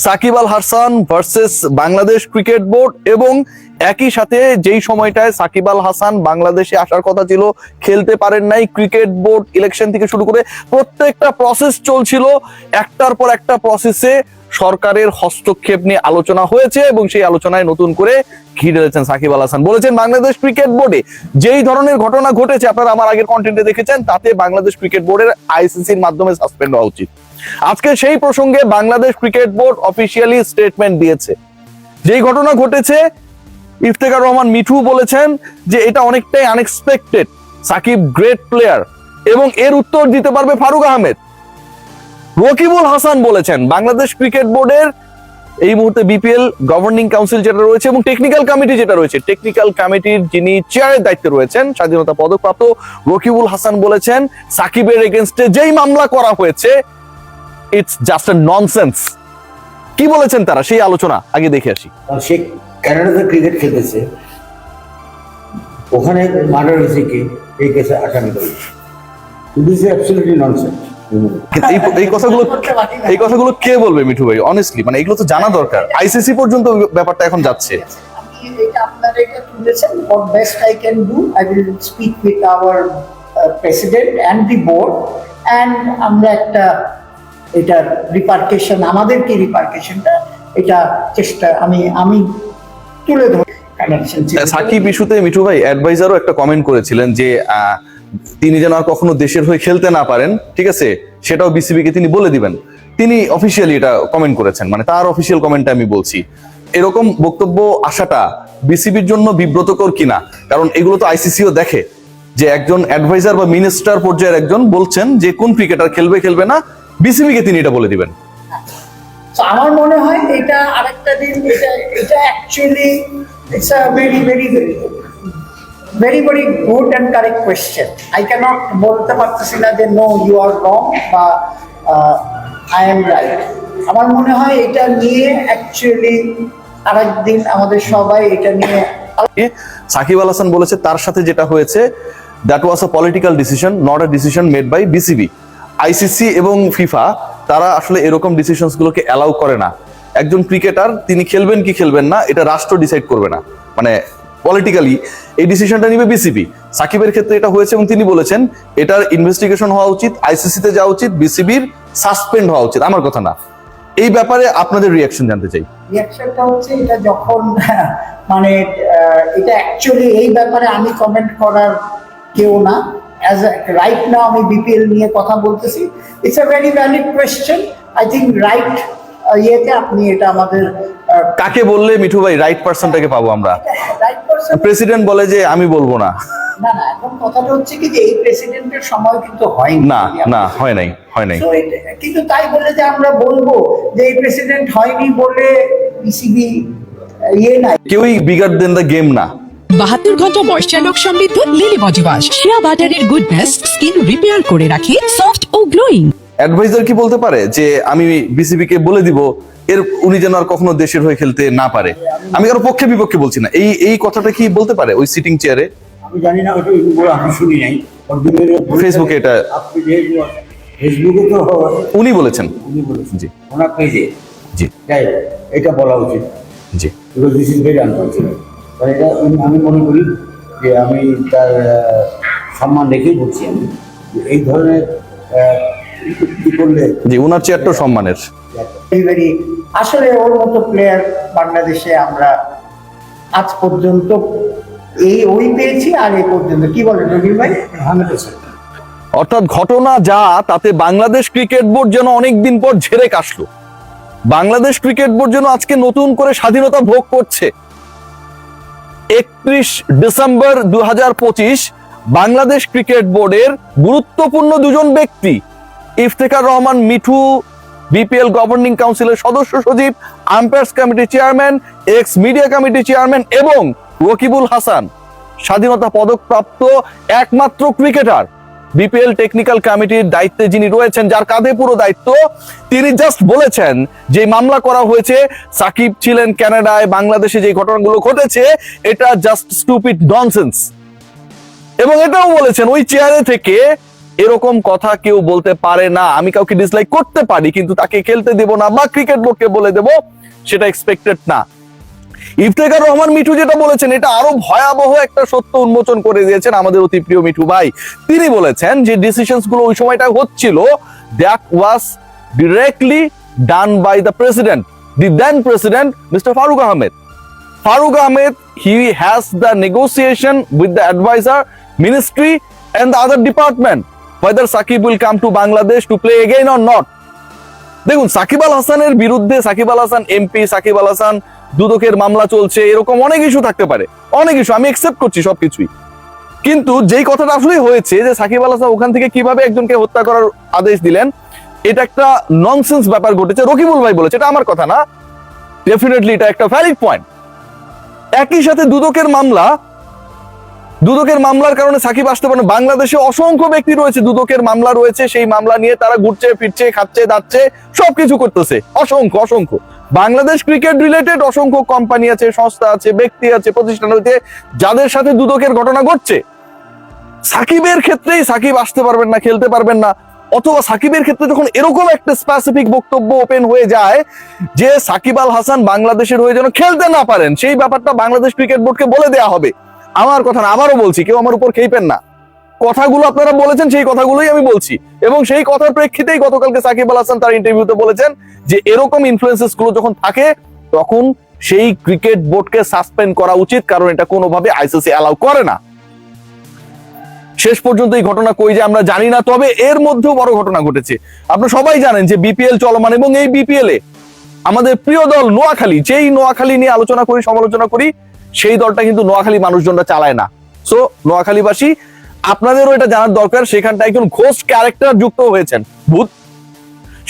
Shakib Al Hasan versus Bangladesh cricket board, এবং একই সাথে যেই সময়টায় সাকিব আল হাসান বাংলাদেশে আসার কথা ছিল, খেলতে পারেন নাই। ক্রিকেট বোর্ড ইলেকশন থেকে শুরু করে প্রত্যেকটা প্রসেস চলছিল, একটার পর একটা প্রসেসে সরকারের হস্তক্ষেপ নিয়ে আলোচনা হয়েছে, এবং সেই আলোচনায় নতুন করে ঘি ঢেলেছেন সাকিব আল হাসান। বলেছেন বাংলাদেশ ক্রিকেট বোর্ডে যেই ধরনের ঘটনা ঘটেছে, আপনারা আমার আগের কন্টেন্টে দেখেছেন, তাতে বাংলাদেশ ক্রিকেট বোর্ডের আইসিসির মাধ্যমে সাসপেন্ড হওয়া উচিত। আজকে সেই প্রসঙ্গে Bangladesh cricket board officially statement দিয়েছে। যেই ঘটনা ঘটেছে, ইফতেখার রহমান মিঠু বলেছেন যে এটা অনেকটাই আনএক্সপেক্টেড, সাকিব গ্রেট প্লেয়ার, এবং এর উত্তর দিতে পারবে ফারুক আহমেদ। রকিবুল হাসান বলেছেন বাংলাদেশ ক্রিকেট বোর্ডের এই মুহূর্তে বিপিএল গভর্নিং কাউন্সিল যেটা রয়েছে এবং টেকনিক্যাল কমিটি যেটা রয়েছে, টেকনিক্যাল কমিটির যিনি চেয়ারের দায়িত্বে রয়েছেন স্বাধীনতা পদকপ্রাপ্ত রকিবুল হাসান বলেছেন সাকিবের এগেইনস্টে যেই মামলা করা হয়েছে, ইটস জাস্ট আ ননসেন্স। কি বলেছেন তারা, সেই আলোচনা আগে দেখে আসি। সে কানাডাতে ক্রিকেট খেলতেছে, ওখানে মার্ডার হয়েছে কি এই কেসে আসামি করেছে। This is absolutely nonsense. এই কথাগুলো কে বলবে মিঠু ভাই? অনেস্টলি মানে এগুলো তো জানা দরকার। আইসিসি পর্যন্ত ব্যাপারটা এখন যাচ্ছে। আপনারা এটা তুলেছেন, what best I can do, I will speak with our president and the board, and আমরা একটা এটা রিপার্কেশন, আমাদের কি রিপার্কেশনটা, এটা চেষ্টা আমি তুলে ধরি। সাকিব ইস্যুতে মিঠু ভাই অ্যাডভাইজারও একটা কমেন্ট করেছিলেন যে তিনি যেন আর কখনো দেশের হয়ে খেলতে না পারেন, ঠিক আছে, সেটাও বিসিবি কে তিনি বলে দিবেন। তিনি অফিসিয়ালি এটা কমেন্ট করেছেন, মানে তার অফিসিয়াল কমেন্টটা আমি বলছি। এরকম বক্তব্য আসাটা বিসিবির জন্য বিব্রতকর কিনা? কারণ এগুলো তো আইসিসিও দেখে, যে একজন অ্যাডভাইজার বা মিনিস্টার পর্যায়ের একজন বলছেন যে কোন ক্রিকেটার খেলবে খেলবে না, বিসিবি কে তিনি এটা বলে দিবেন। আমার মনে হয় এটা আরেকটা দিন, এটা actually it's a very very very very good and correct question. I cannot বলতে পারতেছি না যে no you are wrong বা I am right. আমার মনে হয় এটা নিয়ে অ্যাকচুয়ালি আরেকদিন আমাদের সবাই এটা নিয়ে। সাকিব আল হাসান বলেছে তার সাথে যেটা হয়েছে, that was a political decision, not a decision made by BCB. ICC এবং ফিফা তারা আসলে এরকম ডিসিশনস গুলোকে অ্যালাউ করে না। একজন ক্রিকেটার তিনি খেলবেন কি খেলবেন না, এটা রাষ্ট্র ডিসাইড করবে না, মানে পলিটিক্যালি এই ডিসিশনটা নিবে বিসিবি। সাকিবের ক্ষেত্রে এটা হয়েছে এবং তিনি বলেছেন এটার ইনভেস্টিগেশন হওয়া উচিত, আইসিসিতে যাওয়া উচিত, বিসিবির সাসপেন্ড হওয়া উচিত। আমার কথা না, এই ব্যাপারে আপনাদের রিঅ্যাকশন জানতে চাই। রিঅ্যাকশনটা হচ্ছে এটা যখন মানে এটা অ্যাকচুয়ালি এই ব্যাপারে আমি কমেন্ট করার কেউ না। অ্যাজ রাইট নাও আমি বিপিএল নিয়ে কথা বলতেছি। It's a very valid question. I think right ইয়েতে আপনি এটা আমাদের কাকে বললে মিঠু ভাই রাইট পারসনটাকে পাবো আমরা? রাইট পারসন প্রেসিডেন্ট বলে যে আমি বলবো না। না না, এখন কথাটা হচ্ছে কি যে এই প্রেসিডেন্টের সময় কিন্তু হয়নি। না হয় নাই। কিন্তু তাই বলে যে আমরা বলবো যে এই প্রেসিডেন্ট হয়নি বলে বিসিবি ইয়ে নাই, কেউই বিগার দেন দ্য গেম না। 72 ঘন্টা ময়েশ্চার লক সমৃদ্ধ লিলি বডি ওয়াশ, শিয়া বাটারের গুডনেস স্কিন রিপেয়ার করে রাখে সফট ও গ্লোয়িং। অ্যাডভাইজার কি বলতে পারে যে আমি বিসিবি কে বলে দিব এর উনি যেন আর কখনো দেশের হয়ে খেলতে না পারে? আমি কারো পক্ষে বিপক্ষে বলছি না, এই কথাটা কি বলতে পারে ওই সিটিং চেয়ারে? আমি জানি না, ওটা আমি শুনি নাই। ফেসবুকে এটা আপনি যে ফেসবুকে তো উনি বলেছেন জি, ওনার পেজে জি, যাই এটা বলা উচিত জি। This is very unfortunate. এটা আমি মনে করি যে আমি তার সম্মান রেখেই বলছি, আমি এই ধরনের কি করলে জি, ওনার চেয়ারটা সম্মানের। আসলে ওর মতো প্লেয়ার বাংলাদেশে আমরা আজ পর্যন্ত ওই পেয়েছি, আর এই পর্যন্ত কি বলেন রবির ভাই? 100%। অর্থাৎ ঘটনা যা, তাতে বাংলাদেশ ক্রিকেট বোর্ড যেন অনেকদিন পর ঝেড়ে কাশলো। বাংলাদেশ ক্রিকেট বোর্ড যেন আজকে নতুন করে স্বাধীনতা ভোগ করছে। 31 ডিসেম্বর 2025 বাংলাদেশ ক্রিকেট বোর্ডের গুরুত্বপূর্ণ দুজন ব্যক্তি, ইফতেখার রহমান মিঠু বিপিএল গভর্নিং কাউন্সিলের সদস্য সচিব, umpires committee chairman, x media committee chairman, এবং রকিবুল হাসান স্বাধীনতা পদকপ্রাপ্ত একমাত্র ক্রিকেটার বিপিএল টেকনিক্যাল কমিটির দায়িত্বে যিনি রয়েছেন, যার কাঁধে পুরো দায়িত্ব, তিনি জাস্ট বলেছেন যে মামলা করা হয়েছে, সাকিব ছিলেন কানাডায়, বাংলাদেশে যে ঘটনাগুলো ঘটেছে এটা জাস্ট স্টুপিড ননসেন্স। এবং এটাও বলেছেন ওই চেয়ারে থেকে এরকম কথা কেউ বলতে পারে না। আমি কাউকে ডিসলাইক করতে পারি, কিন্তু তাকে খেলতে দেব না বা ক্রিকেট বোর্ডকে বলে দেব, সেটা এক্সপেক্টেড না। ইফতেখার রহমান মিঠু যেটা বলেছেন, এটা আরো ভয়াবহ একটা সত্য উন্মোচন করে দিয়েছেন আমাদের অতি প্রিয় মিঠু ভাই। তিনি বলেছেন যে ডিসিশনস গুলো ওই সময়টা হচ্ছিল, that was directly done by the president, the then president mister Farooq Ahmed. Farooq Ahmed, he has the negotiation with the advisor, ministry and the other department, whether Saqib will come to Bangladesh to play again or not. দেখুন, সাকিব আল হাসানের বিরুদ্ধে, Shakib Al Hasan MP, Shakib Al Hasan দুদকের মামলা চলছে, এরকম অনেক issue থাকতে পারে, অনেক ইস্যু, আমি একসেপ্ট করছি সবকিছুই। কিন্তু যেই কথাটা আসলে হয়েছে যে সাকিব আল হাসান ওখান থেকে কিভাবে একজনকে হত্যা করার আদেশ দিলেন, এটা একটা ননসেন্স ব্যাপার ঘটেছে। রকিবুল ভাই বলেছে, এটা আমার কথা না, ডেফিনেটলি এটা একটা ভ্যালিড পয়েন্ট। একই সাথে দুদকের মামলার কারণে সাকিব আসতে পারে। বাংলাদেশে অসংখ্য ব্যক্তি রয়েছে, দুদকের মামলা রয়েছে, সেই মামলা নিয়ে তারা ঘুরছে ফিরছে, খাচ্ছে দাচ্ছে, সবকিছু করতেছে, অসংখ্য। বাংলাদেশ ক্রিকেট রিলেটেড অসংখ্য কোম্পানি আছে, সংস্থা আছে, ব্যক্তি আছে, প্রতিষ্ঠান আছে, যাদের সাথে দুদকের ঘটনা ঘটছে। সাকিবের ক্ষেত্রেই সাকিব আসতে পারবেন না, খেলতে পারবেন না, অথবা সাকিবের ক্ষেত্রে যখন এরকম একটা স্পেসিফিক বক্তব্য ওপেন হয়ে যায় যে সাকিব আল হাসান বাংলাদেশের হয়ে যেন খেলতে না পারেন, সেই ব্যাপারটা বাংলাদেশ ক্রিকেট বোর্ডকে বলে দেওয়া হবে। আমার কথা না, আবারও বলছি, কেউ আমার উপর খেইবেন না, কথাগুলো আপনারা বলেছেন সেই কথাগুলোই আমি বলছি, এবং সেই কথার প্রেক্ষিতেই গতকালকে সাকিব আল হাসান তার ইন্টারভিউতে বলেছেন যে এরকম ইনফ্লুয়েন্সেস গুলো যখন থাকে তখন সেই ক্রিকেট বোর্ডকে সাসপেন্ড করা উচিত, কারণ এটা কোনোভাবে আইসিসি অ্যালাউ করে না। শেষ পর্যন্ত এই ঘটনা কই যে আমরা জানি না, তবে এর মধ্যেও বড় ঘটনা ঘটেছে। আপনারা সবাই জানেন যে বিপিএল চলমান, এবং এই বিপিএল এ আমাদের প্রিয় দল নোয়াখালী, যেই নোয়াখালী নিয়ে আলোচনা করি, সমালোচনা করি, সেই দলটা কিন্তু নোয়াখালী মানুষজনরা চালায় না। সো নোয়াখালীবাসী, আপনাদেরও এটা জানার দরকার, সেখানটা একজন ঘোস্ট ক্যারেক্টার যুক্ত হয়েছেন, ভূত।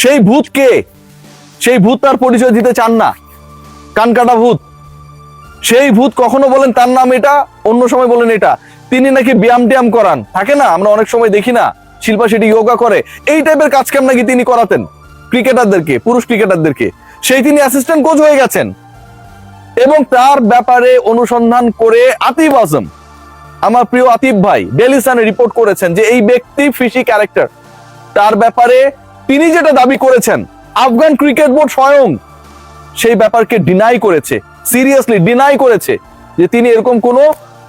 সেই ভূত কে? সেই ভূত তার পরিচয় দিতে চান না, কানকাটা ভূত। সেই ভূত কখনো বলেন তার নাম এটা, অন্য সময় বলেন এটা। তিনি নাকি ব্যায়াম ট্যায়াম করান, থাকে না, আমরা অনেক সময় দেখি না শিল্পা সেটি যোগা করে, এই টাইপের কাজকাম নাকি তিনি করাতেন ক্রিকেটারদেরকে, পুরুষ ক্রিকেটারদেরকে। সেই তিনি অ্যাসিস্ট্যান্ট কোচ হয়ে গেছেন, এবং তার ব্যাপারে অনুসন্ধান করে আতিফ আজম, আমার প্রিয় আতিফ ভাই, ডেইলি সানে রিপোর্ট করেছেন যে এই ব্যক্তি ফিশি ক্যারেক্টার। তার ব্যাপারে তিনি যেটা দাবি করেছেন, আফগান ক্রিকেট বোর্ড স্বয়ং সেই ব্যাপারকে ডিনাই করেছে, সিরিয়াসলি ডিনাই করেছে যে তিনি এরকম কোনো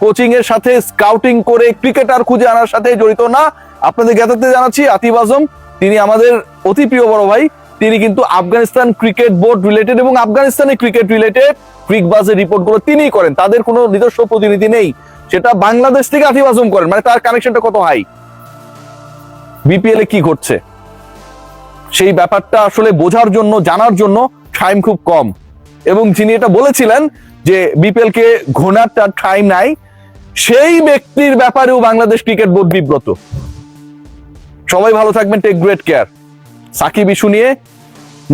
কোচিং এর সাথে, স্কাউটিং করে ক্রিকেটার খুঁজে আনার সাথে জড়িত না। আপনাদের জ্ঞাতার্থে জানাচ্ছি, আতিফ আজম তিনি আমাদের অতি প্রিয় বড় ভাই, তিনি কিন্তু আফগানিস্তান ক্রিকেট বোর্ড রিলেটেড এবং আফগানিস্তানের ক্রিকেট রিলেটেড ক্রিকবাজের রিপোর্ট গুলো তিনিই করেন, তাদের কোনো নিজস্ব প্রতিনিধি নেই। সেটা বাংলাদেশ থেকে আতিফ আজম করেন, মানে তার কানেকশনটা কত হাই। বিপিএল এ কি ঘটছে সেই ব্যাপারটা আসলে বোঝার জন্য, জানার জন্য টাইম খুব কম, এবং যিনি এটা বলেছিলেন যে বিপিএল কে ঘোনার তার টাইম নাই, সেই ব্যক্তির ব্যাপারেও বাংলাদেশ ক্রিকেট বোর্ড বিব্রত। সবাই ভালো থাকবেন, take great care. Shakib issue নিয়ে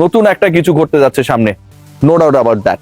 নতুন একটা কিছু ঘটতে যাচ্ছে সামনে, নো ডাউট অ্যাবাউট দ্যাট।